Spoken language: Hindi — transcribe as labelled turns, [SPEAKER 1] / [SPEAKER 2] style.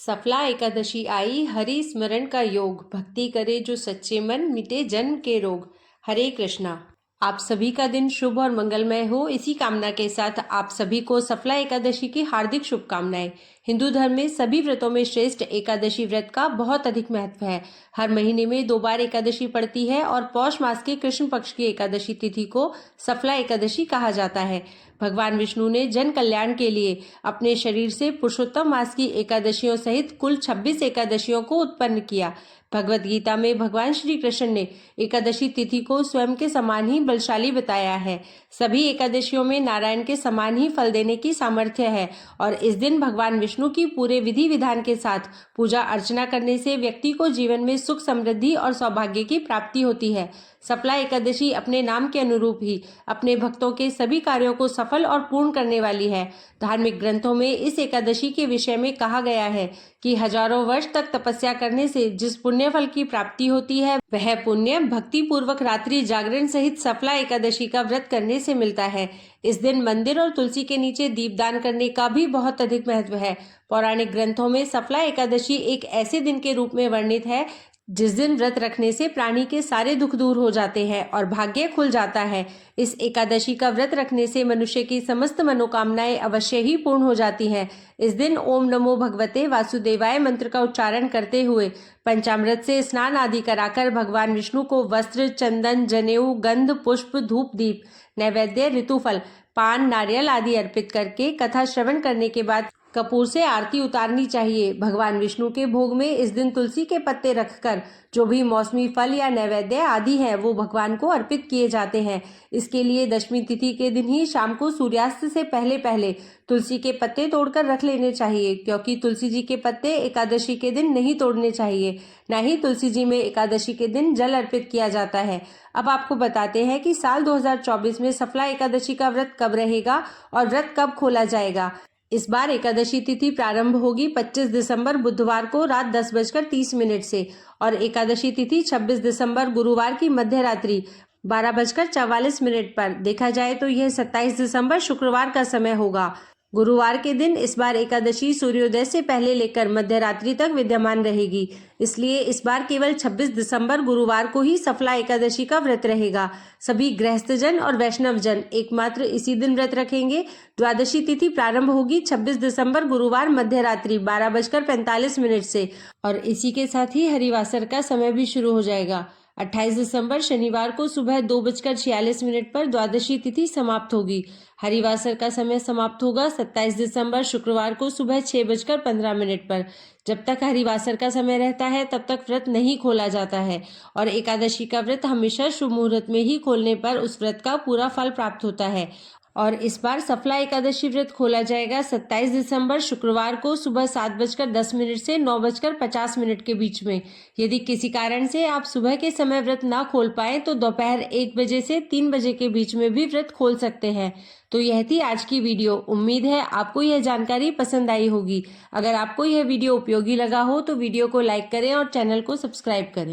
[SPEAKER 1] सफला एकादशी आई, हरि स्मरण का योग, भक्ति करे जो सच्चे मन, मिटे जन्म के रोग। हरे कृष्णा। आप सभी का दिन शुभ और मंगलमय हो, इसी कामना के साथ आप सभी को सफला एकादशी की हार्दिक शुभकामनाएं। हिंदू धर्म में सभी व्रतों में श्रेष्ठ एकादशी व्रत का बहुत अधिक महत्व है। हर महीने में 2 बार एकादशी पड़ती है और पौष मास के कृष्ण पक्ष की एकादशी तिथि को सफला एकादशी कहा जाता है। भगवान विष्णु ने जन कल्याण के लिए अपने शरीर से पुरुषोत्तम मास की एकादशियों सहित कुल 26 एकादशियों को उत्पन्न किया। भगवत गीता में भगवान श्री कृष्ण ने एकादशी तिथि को स्वयं के समान ही बलशाली बताया है। सभी एकादशियों में नारायण के समान ही फल देने की सामर्थ्य है और इस दिन भगवान विष्णु की पूरे विधि विधान के साथ पूजा अर्चना करने से व्यक्ति को जीवन में सुख, समृद्धि और सौभाग्य की प्राप्ति होती है। सफला एकादशी अपने नाम के अनुरूप ही अपने भक्तों के सभी कार्यों को सफल और पूर्ण करने वाली है। धार्मिक ग्रंथों में इस एकादशी के विषय में कहा गया है कि हजारों वर्ष तक तपस्या करने से जिस पुण्य फल की प्राप्ति होती है, वह पुण्य भक्ति पूर्वक रात्रि जागरण सहित सफला एकादशी का व्रत करने से मिलता है। इस दिन मंदिर और तुलसी के नीचे दीपदान करने का भी बहुत अधिक महत्व है। पौराणिक ग्रंथों में सफला एकादशी एक ऐसे दिन के रूप में वर्णित है जिस दिन व्रत रखने से प्राणी के सारे दुख दूर हो जाते हैं और भाग्य खुल जाता है। इस एकादशी का व्रत रखने से मनुष्य की समस्त मनोकामनाएं अवश्य ही पूर्ण हो जाती हैं। इस दिन ओम नमो भगवते वासुदेवाय मंत्र का उच्चारण करते हुए पंचामृत से स्नान आदि कराकर भगवान विष्णु को वस्त्र, चंदन, जनेऊ, गंध, पुष्प, धूप, दीप, नैवेद्य, ऋतुफल, पान, नारियल आदि अर्पित करके कथा श्रवण करने के बाद कपूर से आरती उतारनी चाहिए। भगवान विष्णु के भोग में इस दिन तुलसी के पत्ते रखकर जो भी मौसमी फल या नैवेद्य आदि है वो भगवान को अर्पित किए जाते हैं। इसके लिए दशमी तिथि के दिन ही शाम को सूर्यास्त से पहले पहले तुलसी के पत्ते तोड़कर रख लेने चाहिए, क्योंकि तुलसी जी के पत्ते एकादशी के दिन नहीं तोड़ने चाहिए। न ही तुलसी जी में एकादशी के दिन जल अर्पित किया जाता है। अब आपको बताते हैं कि साल 2024 में सफला एकादशी का व्रत कब रहेगा और व्रत कब खोला जाएगा। इस बार एकादशी तिथि प्रारंभ होगी 25 दिसंबर बुधवार को रात 10:30 से और एकादशी तिथि 26 दिसंबर गुरुवार की मध्य रात्रि 12:44 पर। देखा जाए तो यह 27 दिसंबर शुक्रवार का समय होगा। गुरुवार के दिन इस बार एकादशी सूर्योदय से पहले लेकर मध्य रात्रि तक विद्यमान रहेगी, इसलिए इस बार केवल 26 दिसंबर गुरुवार को ही सफला एकादशी का व्रत रहेगा। सभी गृहस्थजन और वैष्णव जन एकमात्र इसी दिन व्रत रखेंगे। द्वादशी तिथि प्रारंभ होगी 26 दिसंबर गुरुवार मध्य रात्रि 12:45 से और इसी के साथ ही हरिवासर का समय भी शुरू हो जाएगा। 28 दिसंबर शनिवार को सुबह 2:46 पर द्वादशी तिथि समाप्त होगी। हरिवासर का समय समाप्त होगा 27 दिसंबर शुक्रवार को सुबह 6:15 पर। जब तक हरिवासर का समय रहता है तब तक व्रत नहीं खोला जाता है और एकादशी का व्रत हमेशा शुभ मुहूर्त में ही खोलने पर उस व्रत का पूरा फल प्राप्त होता है। और इस बार सफला एकादशी व्रत खोला जाएगा 27 दिसंबर शुक्रवार को सुबह 7:10 से 9:50 के बीच में। यदि किसी कारण से आप सुबह के समय व्रत ना खोल पाए तो दोपहर 1 बजे से 3 बजे के बीच में भी व्रत खोल सकते हैं। तो यह थी आज की वीडियो। उम्मीद है आपको यह जानकारी पसंद आई होगी। अगर आपको यह वीडियो उपयोगी लगा हो तो वीडियो को लाइक करें और चैनल को सब्सक्राइब करें।